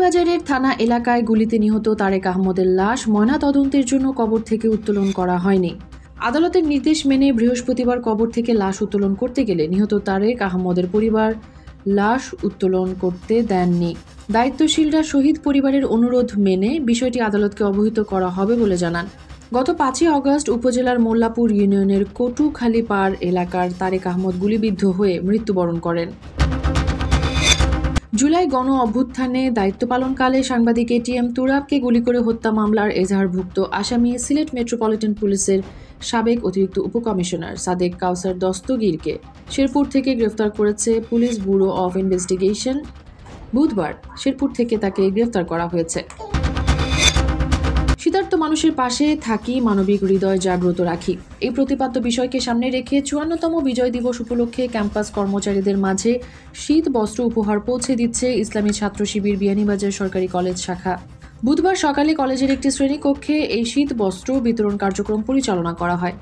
বিয়ানীবাজারের থানা এলাকায় গুলিতে নিহত তারেক আহমদের লাশ ময়নাতদন্তের জন্য কবর থেকে উত্তোলন করা হয়নি। আদালতের নির্দেশ মেনে বৃহস্পতিবার কবর থেকে লাশ উত্তোলন করতে গেলে নিহত তারেক আহমদের পরিবার লাশ উত্তোলন করতে দেননি। দায়িত্বশীলরা শহীদ পরিবারের অনুরোধ মেনে বিষয়টি আদালতকে অবহিত করা হবে বলে জানান। গত 5 আগস্ট উপজেলার মোল্লাপুর ইউনিয়নের কটুখালীপাড় এলাকার তারেক আহমদ গুলিবিদ্ধ হয়ে মৃত্যুবরণ করেন। জুলাই গণ অভ্যুত্থানে দায়িত্ব পালনকালে সাংবাদিক এটিএম তুরাবকে গুলি করে হত্যা মামলার এজাহারভুক্ত আসামি সিলেট মেট্রোপলিটন পুলিশের সাবেক অতিরিক্ত উপকমিশনার সাদেক কাউসার দস্তগীরকে শেরপুর থেকে গ্রেফতার করেছে পুলিশ ব্যুরো অফ ইনভেস্টিগেশন। বুধবার শেরপুর থেকে তাকে গ্রেফতার করা হয়েছে। শীতার্ত মানুষের পাশে থাকি, মানবিক হৃদয় জাগ্রত রাখি, এই প্রতিপাদ্য বিষয়কে সামনে রেখে 54তম বিজয় দিবস উপলক্ষে ক্যাম্পাস কর্মচারীদের মাঝে শীত বস্ত্র উপহার পৌঁছে দিচ্ছে ইসলামী ছাত্র শিবির বিয়ানীবাজার সরকারি কলেজ শাখা। বুধবার সকালে কলেজের একটি শ্রেণীকক্ষে এই শীত বস্ত্র বিতরণ কার্যক্রম পরিচালনা করা হয়।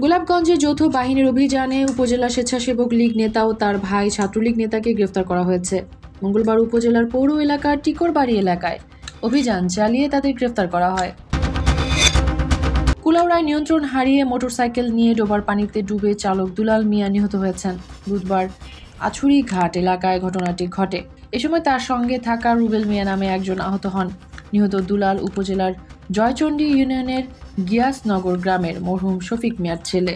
গোলাপগঞ্জে যৌথ বাহিনীর অভিযানে উপজেলা স্বেচ্ছাসেবক লীগ নেতা ও তার ভাই ছাত্রলীগ নেতাকে গ্রেফতার করা হয়েছে। মঙ্গলবার উপজেলার পৌর এলাকার টিকরবাড়ি এলাকায় অভিযান চালিয়ে তাদের গ্রেফতার করা হয়। কুলাউড়ায় নিয়ন্ত্রণ হারিয়ে মোটরসাইকেল নিয়ে ডোবার পানিতে ডুবে চালক দুলাল মিয়া নিহত হয়েছেন। বুধবার আছুরি ঘাট এলাকায় ঘটনাটি ঘটে। এ সময় তার সঙ্গে থাকা রুবেল মিয়া নামে একজন আহত হন। নিহত দুলাল উপজেলার জয়চণ্ডী ইউনিয়নের গিয়াসনগর গ্রামের মরহুম শফিক মিয়ার ছেলে।